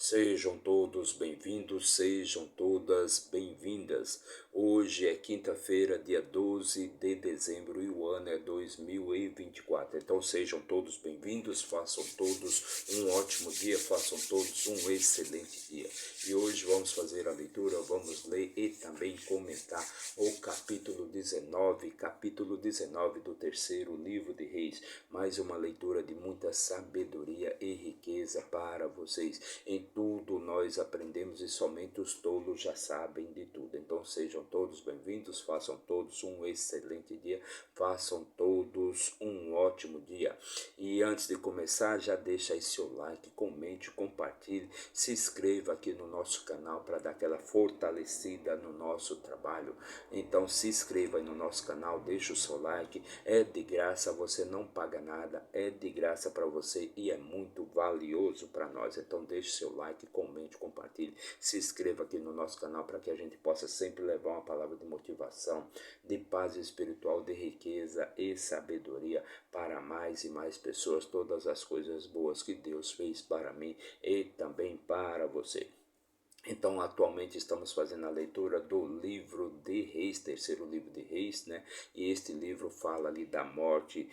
Sejam todos bem-vindos, sejam todas bem-vindas. Hoje é quinta-feira, dia 12 de dezembro e o ano é 2024. Então sejam todos bem-vindos, façam todos um ótimo dia, façam todos um excelente dia. E hoje vamos fazer a leitura, vamos ler e também comentar o capítulo 19 do terceiro livro de Reis. Mais uma leitura de muita sabedoria e riqueza para vocês. Em tudo nós aprendemos e somente os tolos já sabem de tudo. Então sejam todos bem-vindos, façam todos um excelente dia, façam todos um ótimo dia. E antes de começar, já deixa aí seu like, comente, compartilhe, se inscreva aqui no nosso canal para dar aquela fortalecida no nosso trabalho. Então se inscreva aí no nosso canal, deixa o seu like, é de graça, você não paga nada, é de graça para você e é muito valioso para nós. Então deixe seu like, comente, compartilhe, se inscreva aqui no nosso canal para que a gente possa sempre levar uma palavra de motivação, de paz espiritual, de riqueza e sabedoria para mais e mais pessoas, todas as coisas boas que Deus fez para mim e também para você. Então, atualmente estamos fazendo a leitura do livro de Reis, terceiro livro de Reis, né? E este livro fala ali da morte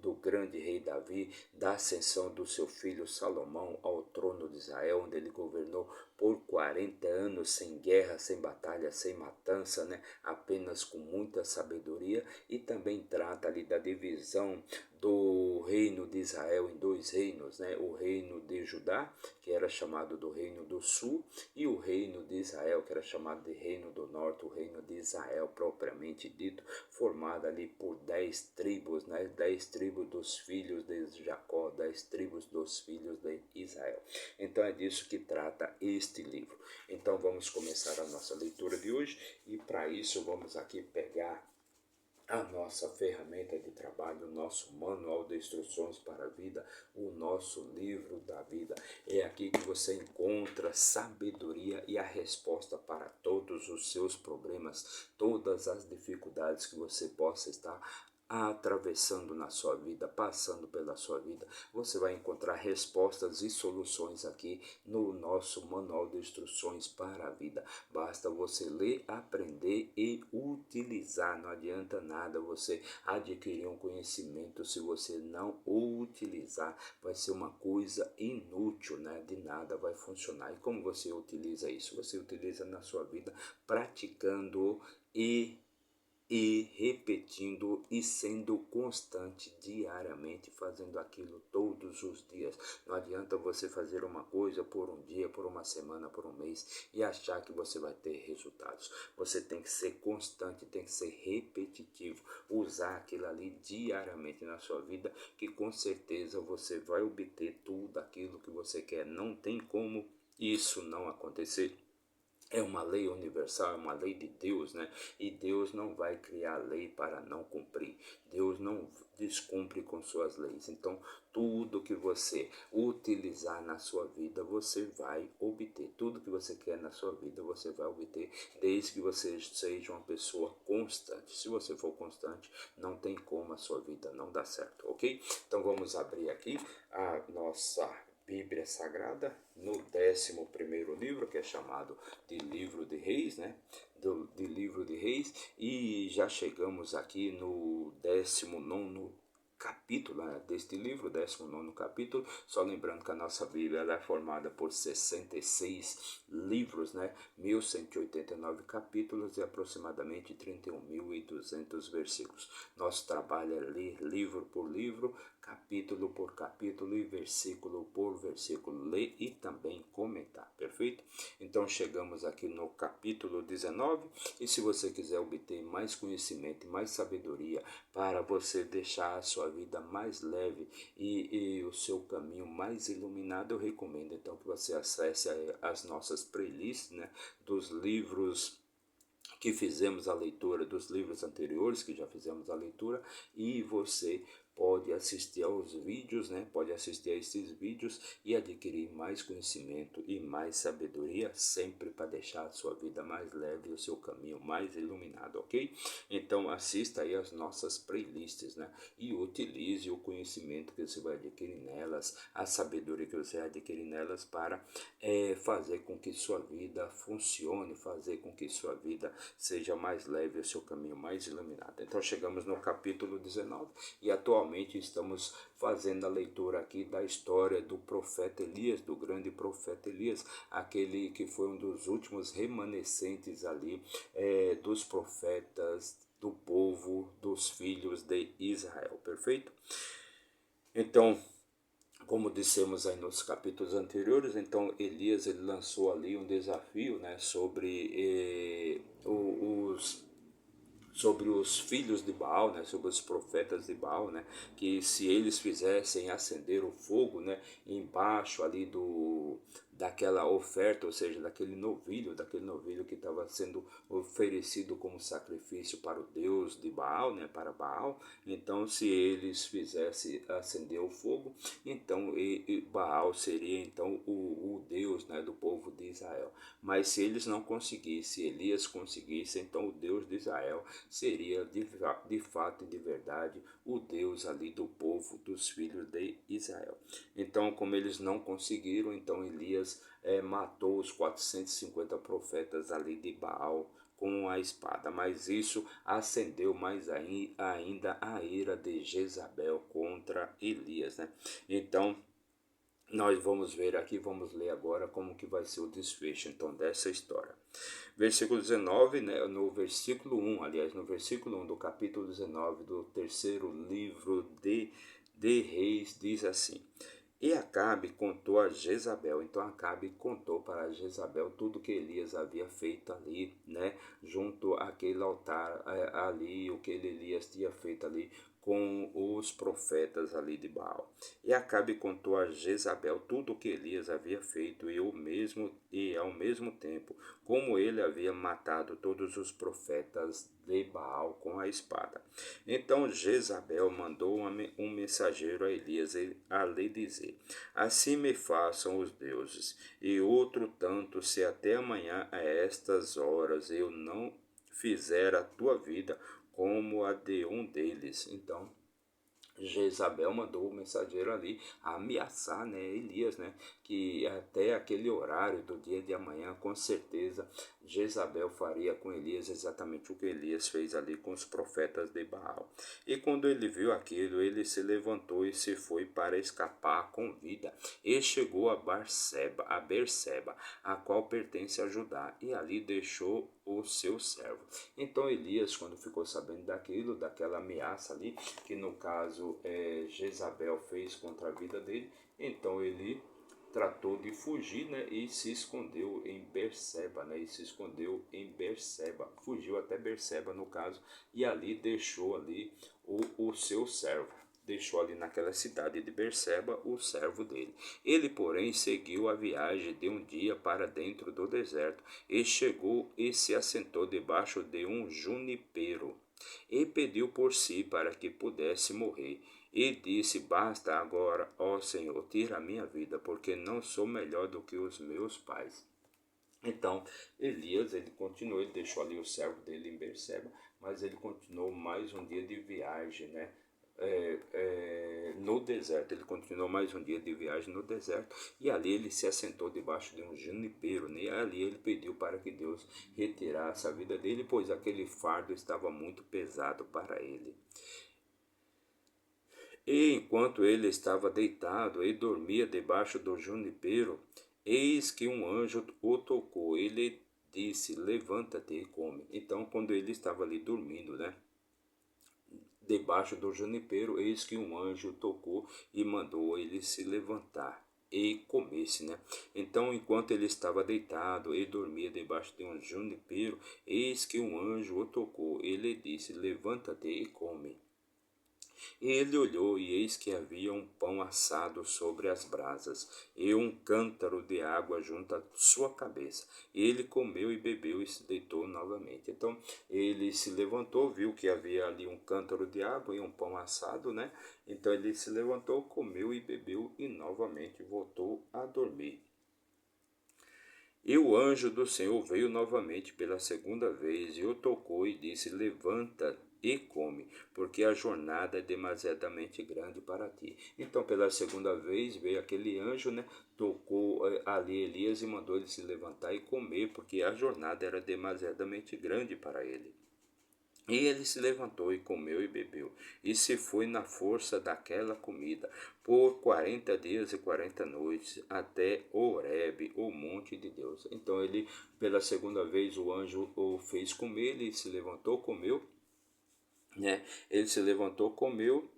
do grande rei Davi, da ascensão do seu filho Salomão ao trono de Israel, onde ele governou por 40 anos sem guerra, sem batalha, sem matança, né? Apenas com muita sabedoria, e também trata ali da divisão do reino de Israel em dois reinos, né? O reino de Judá, que era chamado do reino do sul, e o reino de Israel, que era chamado de reino do norte, o reino de Israel propriamente dito, formado ali por 10 tribos, né? 10 tribos dos filhos de Jacó, 10 tribos dos filhos de Israel. Então é disso que trata este livro. Então vamos começar a nossa leitura de hoje, e para isso vamos aqui pegar a nossa ferramenta de trabalho, o nosso manual de instruções para a vida, o nosso livro da vida. É aqui que você encontra sabedoria e a resposta para todos os seus problemas, todas as dificuldades que você possa estar atravessando na sua vida, passando pela sua vida. Você vai encontrar respostas e soluções aqui no nosso manual de instruções para a vida. Basta você ler, aprender e utilizar. Não adianta nada você adquirir um conhecimento se você não o utilizar. Vai ser uma coisa inútil, né? De nada vai funcionar. E como você utiliza isso? Você utiliza na sua vida praticando e repetindo e sendo constante diariamente, fazendo aquilo todos os dias. Não adianta você fazer uma coisa por um dia, por uma semana, por um mês e achar que você vai ter resultados. Você tem que ser constante, tem que ser repetitivo, usar aquilo ali diariamente na sua vida, que com certeza você vai obter tudo aquilo que você quer. Não tem como isso não acontecer. É uma lei universal, é uma lei de Deus, né? E Deus não vai criar lei para não cumprir. Deus não descumpre com suas leis. Então, tudo que você utilizar na sua vida, você vai obter. Tudo que você quer na sua vida, você vai obter, desde que você seja uma pessoa constante. Se você for constante, não tem como a sua vida não dar certo, ok? Então, vamos abrir aqui a nossa Bíblia Sagrada, no 11º livro, que é chamado de Livro de Reis, né? De Livro de Reis, e já chegamos aqui no 19º capítulo, né, deste livro, 19º capítulo. Só lembrando que a nossa Bíblia ela é formada por 66 livros, né, 1189 capítulos e aproximadamente 31.200 versículos. Nosso trabalho é ler livro por livro, capítulo por capítulo e versículo por versículo, ler e também comentar, perfeito? Então chegamos aqui no capítulo 19, e se você quiser obter mais conhecimento e mais sabedoria para você deixar a sua vida mais leve e o seu caminho mais iluminado, eu recomendo então que você acesse as nossas playlists, né, dos livros que fizemos a leitura, dos livros anteriores que já fizemos a leitura, e você pode assistir aos vídeos, né? Pode assistir a esses vídeos e adquirir mais conhecimento e mais sabedoria, sempre para deixar a sua vida mais leve e o seu caminho mais iluminado, ok? Então assista aí as nossas playlists, né? E utilize o conhecimento que você vai adquirir nelas, a sabedoria que você vai adquirir nelas para fazer com que sua vida funcione, fazer com que sua vida seja mais leve, o seu caminho mais iluminado. Então chegamos no capítulo 19 e atualmente estamos fazendo a leitura aqui da história do profeta Elias, do grande profeta Elias, aquele que foi um dos últimos remanescentes ali dos profetas, do povo, dos filhos de Israel, perfeito? Então, como dissemos aí nos capítulos anteriores, então Elias ele lançou ali um desafio, né, sobre os filhos de Baal, né, sobre os profetas de Baal, né, que se eles fizessem acender o fogo, né, embaixo ali daquela oferta, ou seja, daquele novilho que estava sendo oferecido como sacrifício para o Deus de Baal, né, para Baal, então se eles fizessem acender o fogo, então Baal seria então o Deus, né, do povo de Israel. Mas se eles não conseguissem, se Elias conseguisse, então o Deus de Israel seria de fato e de verdade o Deus ali do povo, dos filhos de Israel. Então, como eles não conseguiram, então Elias matou os 450 profetas ali de Baal com a espada, mas isso acendeu mais ainda a ira de Jezabel contra Elias, né? Então, nós vamos ver aqui, vamos ler agora como que vai ser o desfecho então dessa história. Versículo 19, né, no versículo 1, aliás, no versículo 1 do capítulo 19 do terceiro livro de Reis, diz assim: E Acabe contou a Jezabel. Então Acabe contou para Jezabel tudo que Elias havia feito ali, né, junto àquele altar ali, o que Elias tinha feito ali com os profetas ali de Baal. E Acabe contou a Jezabel tudo o que Elias havia feito e ao mesmo tempo como ele havia matado todos os profetas de Baal com a espada. Então Jezabel mandou um mensageiro a Elias a lhe dizer: Assim me façam os deuses, e outro tanto, se até amanhã a estas horas eu não fizer a tua vida como a de um deles. Então Jezabel mandou o mensageiro ali ameaçar, né, Elias, né, que até aquele horário do dia de amanhã, com certeza, Jezabel faria com Elias exatamente o que Elias fez ali com os profetas de Baal. E quando ele viu aquilo, ele se levantou e se foi para escapar com vida. E chegou a Berseba, a qual pertence a Judá, e ali deixou o seu servo. Então Elias, quando ficou sabendo daquilo, daquela ameaça ali, que no caso Jezabel fez contra a vida dele, então ele tratou de fugir, né, e se escondeu em Berseba, né, fugiu até Berseba no caso, e ali deixou ali o seu servo. Deixou ali naquela cidade de Berseba o servo dele. Ele, porém, seguiu a viagem de um dia para dentro do deserto, e chegou e se assentou debaixo de um junipero, e pediu por si para que pudesse morrer. E disse: Basta agora, ó Senhor, tira a minha vida, porque não sou melhor do que os meus pais. Então Elias ele continuou, ele deixou ali o servo dele em Berseba, mas ele continuou mais um dia de viagem, né? No deserto, ele continuou mais um dia de viagem no deserto, e ali ele se assentou debaixo de um junipeiro, né? E ali ele pediu para que Deus retirasse a vida dele, pois aquele fardo estava muito pesado para ele. E enquanto ele estava deitado e dormia debaixo do junipeiro, eis que um anjo o tocou. Ele disse: Levanta-te e come. Então, quando ele estava ali dormindo, né, debaixo do junipeiro, eis que um anjo tocou e mandou ele se levantar e comesse, né? Então, enquanto ele estava deitado e dormia debaixo de um junipeiro, eis que um anjo o tocou. Ele disse: Levanta-te e come. E ele olhou, e eis que havia um pão assado sobre as brasas, e um cântaro de água junto à sua cabeça. E ele comeu e bebeu e se deitou novamente. Então ele se levantou, viu que havia ali um cântaro de água e um pão assado, né? Então ele se levantou, comeu e bebeu e novamente voltou a dormir. E o anjo do Senhor veio novamente pela segunda vez e o tocou e disse: Levanta e come, porque a jornada é demasiadamente grande para ti. Então, pela segunda vez veio aquele anjo, né? Tocou ali Elias e mandou ele se levantar e comer, porque a jornada era demasiadamente grande para ele. E ele se levantou e comeu e bebeu, e se foi na força daquela comida, por 40 dias e 40 noites, até Horebe, o monte de Deus. Então ele, pela segunda vez, o anjo o fez comer, ele se levantou, comeu, né? Ele se levantou, comeu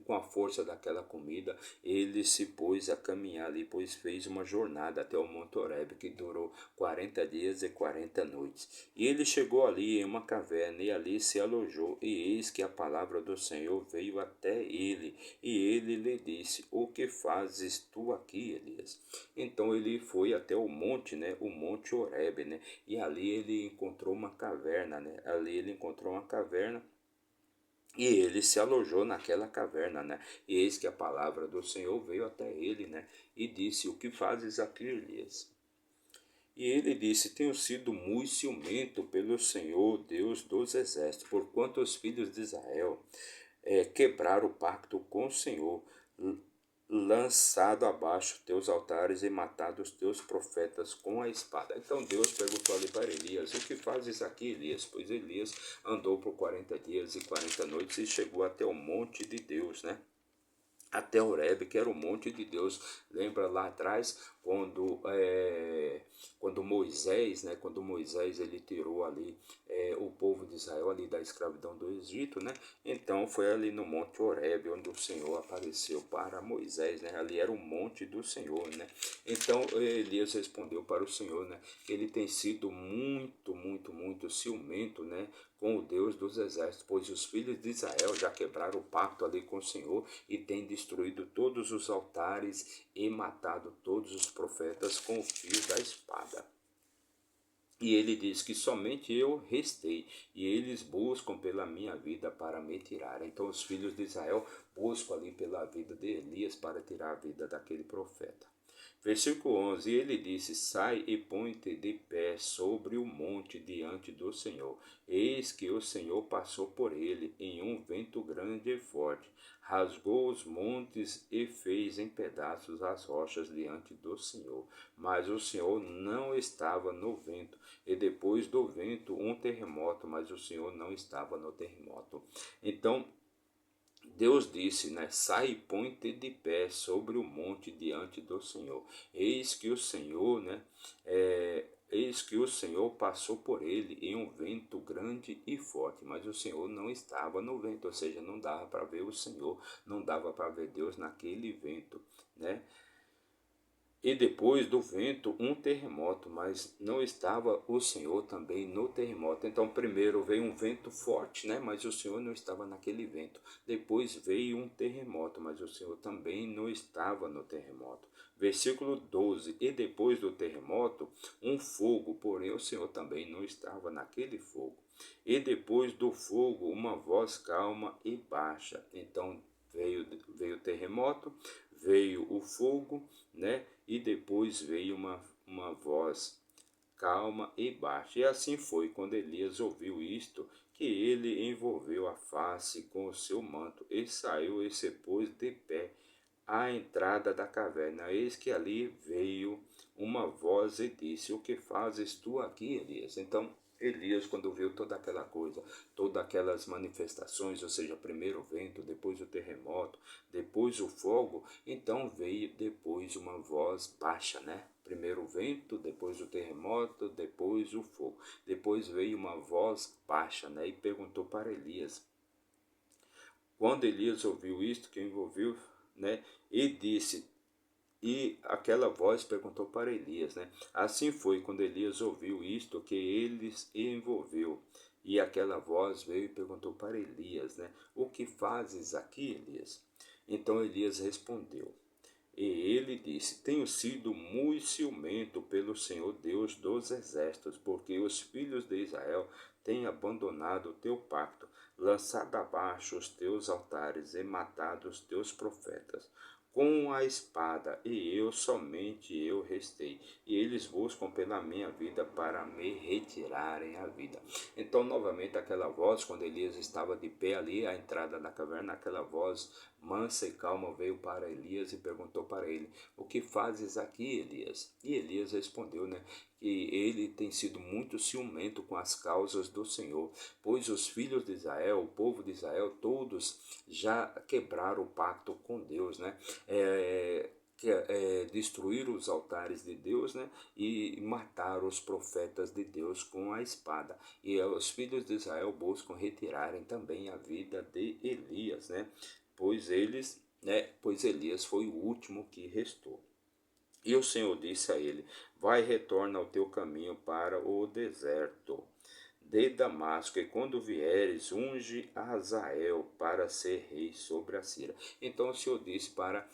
com a força daquela comida, ele se pôs a caminhar ali, pois fez uma jornada até o Monte Horebe, que durou 40 dias e 40 noites. E ele chegou ali em uma caverna e ali se alojou, e eis que a palavra do Senhor veio até ele, e ele lhe disse: O que fazes tu aqui, Elias? Então ele foi até o monte, né? O Monte Horebe, né? E ali ele encontrou uma caverna, né? Ali ele encontrou uma caverna e ele se alojou naquela caverna, né? E eis que a palavra do Senhor veio até ele, né? E disse: O que fazes aqui, Elias? E ele disse: Tenho sido muito ciumento pelo Senhor, Deus dos exércitos, porquanto os filhos de Israel quebraram o pacto com o Senhor, lançado abaixo teus altares e matado os teus profetas com a espada. Então Deus perguntou ali para Elias: O que fazes aqui, Elias? Pois Elias andou por 40 dias e 40 noites e chegou até o monte de Deus, né? Até Horebe, que era o monte de Deus. Lembra lá atrás, quando Moisés, né, quando Moisés ele tirou ali o povo de Israel ali da escravidão do Egito, né? Então foi ali no monte Horebe onde o Senhor apareceu para Moisés, né? Ali era o monte do Senhor, né? Então Elias respondeu para o Senhor, né? Ele tem sido muito, muito, muito ciumento, né? Com o Deus dos exércitos, pois os filhos de Israel já quebraram o pacto ali com o Senhor e têm destruído todos os altares e matado todos os profetas com o fio da espada. E ele diz que somente eu restei, e eles buscam pela minha vida para me tirar. Então os filhos de Israel buscam ali pela vida de Elias para tirar a vida daquele profeta. Versículo 11, ele disse: Sai e põe-te de pé sobre o monte diante do Senhor. Eis que o Senhor passou por ele em um vento grande e forte, rasgou os montes e fez em pedaços as rochas diante do Senhor. Mas o Senhor não estava no vento, e depois do vento um terremoto, mas o Senhor não estava no terremoto. Então Deus disse, né? Sai e põe-te de pé sobre o monte diante do Senhor. Eis que o Senhor, né? Eis que o Senhor passou por ele em um vento grande e forte, mas o Senhor não estava no vento, ou seja, não dava para ver o Senhor, não dava para ver Deus naquele vento, né? E depois do vento, um terremoto, mas não estava o Senhor também no terremoto. Então, primeiro veio um vento forte, né? Mas o Senhor não estava naquele vento. Depois veio um terremoto, mas o Senhor também não estava no terremoto. Versículo 12: E depois do terremoto, um fogo, porém o Senhor também não estava naquele fogo. E depois do fogo, uma voz calma e baixa. Então, veio o terremoto, veio o fogo, né? E depois veio uma voz calma e baixa. E assim foi quando Elias ouviu isto, que ele envolveu a face com o seu manto e saiu e se pôs de pé à entrada da caverna. Eis que ali veio uma voz e disse: O que fazes tu aqui, Elias? Então Elias, quando viu toda aquela coisa, todas aquelas manifestações, ou seja, primeiro o vento, depois o terremoto, depois o fogo, então veio depois uma voz baixa, né? Primeiro o vento, depois o terremoto, depois o fogo. Depois veio uma voz baixa, né? E perguntou para Elias. Quando Elias ouviu isto, que envolveu, né? E disse: E aquela voz perguntou para Elias, né? Assim foi quando Elias ouviu isto, que ele envolveu, E aquela voz veio e perguntou para Elias, né? O que fazes aqui, Elias? Então Elias respondeu. E ele disse: Tenho sido muito ciumento pelo Senhor Deus dos exércitos, porque os filhos de Israel têm abandonado o teu pacto, lançado abaixo os teus altares e matado os teus profetas com a espada, e eu somente eu restei, e eles buscam pela minha vida para me retirarem a vida. Então, novamente, aquela voz, quando Elias estava de pé ali à entrada da caverna, aquela voz mansa e calma veio para Elias e perguntou para ele: O que fazes aqui, Elias? E Elias respondeu, né, que ele tem sido muito ciumento com as causas do Senhor, pois os filhos de Israel, o povo de Israel, todos já quebraram o pacto com Deus, né? Destruir os altares de Deus, né, e matar os profetas de Deus com a espada. E os filhos de Israel buscam retirarem também a vida de Elias, né, pois Elias foi o último que restou. E o Senhor disse a ele: Vai, retorna ao teu caminho para o deserto de Damasco, e quando vieres, unge Azael para ser rei sobre a Síria. Então o Senhor disse para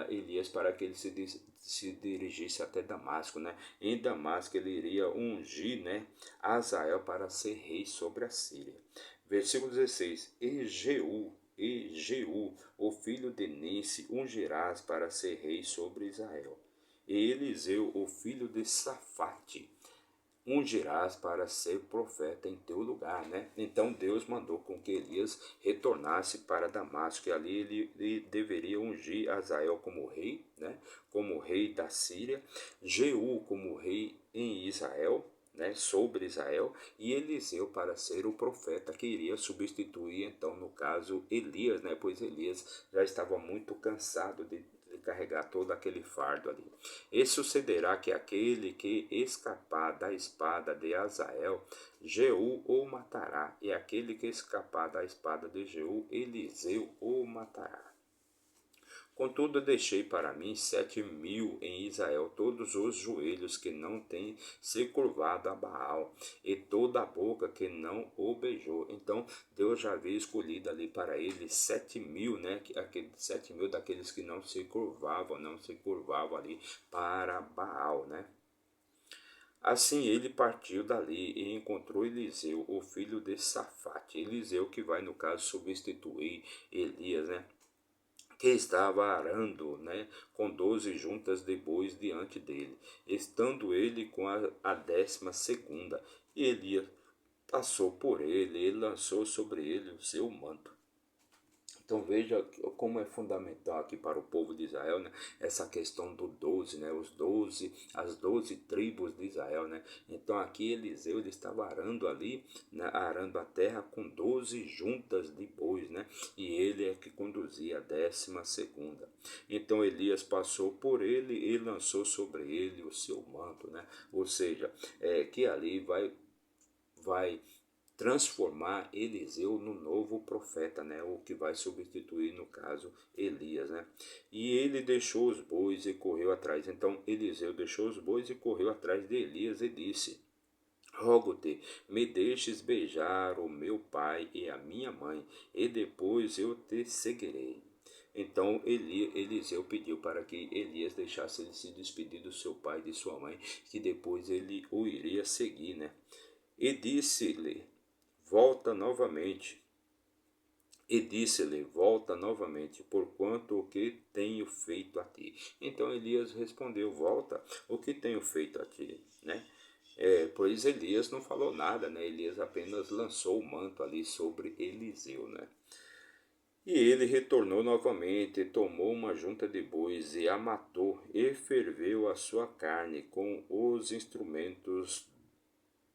Elias para que ele se dirigisse até Damasco, né? Em Damasco ele iria ungir, né, Azael para ser rei sobre a Síria. Versículo 16: E Jeú, o filho de Nice, ungirás para ser rei sobre Israel. E Eliseu, o filho de Safate, ungirás para ser profeta em teu lugar, né? Então Deus mandou com que Elias retornasse para Damasco, e ali ele deveria ungir Azael como rei, né? Como rei da Síria, Jeú como rei em Israel, né, sobre Israel, e Eliseu para ser o profeta que iria substituir, então, no caso, Elias, né, pois Elias já estava muito cansado de carregar todo aquele fardo ali. E sucederá que aquele que escapar da espada de Azael, Jeú o matará, e aquele que escapar da espada de Jeú, Eliseu o matará. Contudo, deixei para mim 7.000 em Israel, todos os joelhos que não têm se curvado a Baal, e toda a boca que não o beijou. Então, Deus já havia escolhido ali para ele 7.000, né? 7.000 daqueles que não se curvavam ali para Baal, né? Assim ele partiu dali e encontrou Eliseu, o filho de Safate. Eliseu que vai, no caso, substituir Elias, né, que estava arando, né, com 12 juntas de bois diante dele, estando ele com a 12ª. E Elias passou por ele e lançou sobre ele o seu manto. Então veja como é fundamental aqui para o povo de Israel, né, essa questão do 12, né, as 12 tribos de Israel, né. Então aqui Eliseu ele estava arando ali, né, arando a terra com 12 juntas de bois, né, e ele é que conduzia a 12ª. Então Elias passou por ele e lançou sobre ele o seu manto, né, ou seja, que ali vai transformar Eliseu no novo profeta, né? O que vai substituir, no caso, Elias, né? E ele deixou os bois e correu atrás. Então Eliseu deixou os bois e correu atrás de Elias e disse: Rogo-te, me deixes beijar o meu pai e a minha mãe, e depois eu te seguirei. Então Eliseu pediu para que Elias deixasse ele se despedir do seu pai e de sua mãe, que depois ele o iria seguir, né? E disse-lhe: Volta novamente. E disse-lhe: Volta novamente, porquanto o que tenho feito a ti. Então Elias respondeu: Volta, o que tenho feito a ti, né? Pois Elias não falou nada, né? Elias apenas lançou o manto ali sobre Eliseu, né? E ele retornou novamente, tomou uma junta de bois e a matou, e ferveu a sua carne com os instrumentos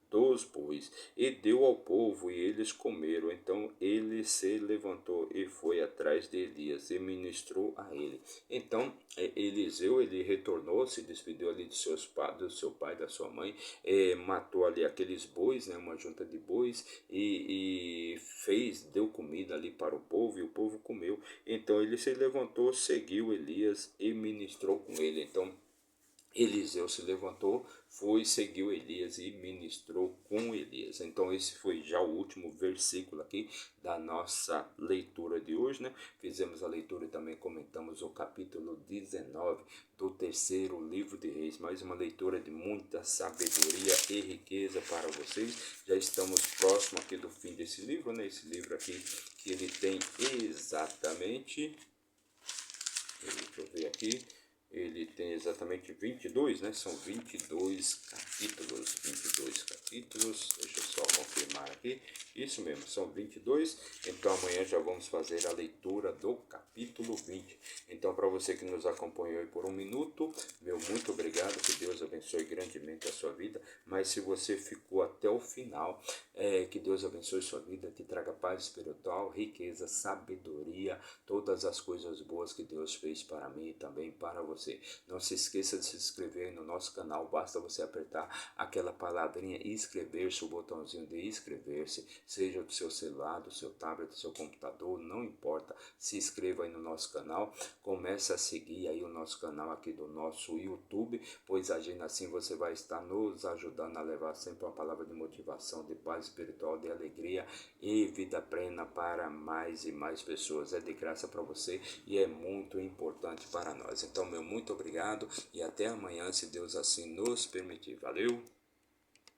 dos bois, e deu ao povo, e eles comeram. Então ele se levantou e foi atrás de Elias e ministrou a ele. Então Eliseu ele retornou, se despediu ali do seu pai, da sua mãe, matou ali aqueles bois, né, uma junta de bois, e deu comida ali para o povo, e o povo comeu. Então ele se levantou, seguiu Elias e ministrou com ele. Então Eliseu se levantou, foi, seguiu Elias e ministrou com Elias. Então esse foi já o último versículo aqui da nossa leitura de hoje, né? Fizemos a leitura e também comentamos o capítulo 19 do terceiro livro de Reis. Mais uma leitura de muita sabedoria e riqueza para vocês. Já estamos próximo aqui do fim desse livro, né? Esse livro aqui que ele tem exatamente, deixa eu ver aqui, ele tem exatamente 22, né? São 22 capítulos, 22 capítulos, deixa eu só confirmar aqui, isso mesmo, são 22, então amanhã já vamos fazer a leitura do capítulo 20. Então, para você que nos acompanhou aí por um minuto, meu muito obrigado, que Deus abençoe grandemente a sua vida, mas se você ficou até o final, que Deus abençoe sua vida, que traga paz espiritual, riqueza, sabedoria, todas as coisas boas que Deus fez para mim e também para você. Não se esqueça de se inscrever no nosso canal, basta você apertar aquela palavrinha inscrever-se, o botãozinho de inscrever-se, seja do seu celular, do seu tablet, do seu computador, não importa, se inscreva aí no nosso canal, comece a seguir aí o nosso canal aqui do nosso YouTube, pois agindo assim você vai estar nos ajudando a levar sempre uma palavra de motivação, de paz espiritual, de alegria e vida plena para mais e mais pessoas. É de graça para você e é muito importante para nós. Então, meu muito obrigado e até amanhã, se Deus assim nos permitir. Valeu!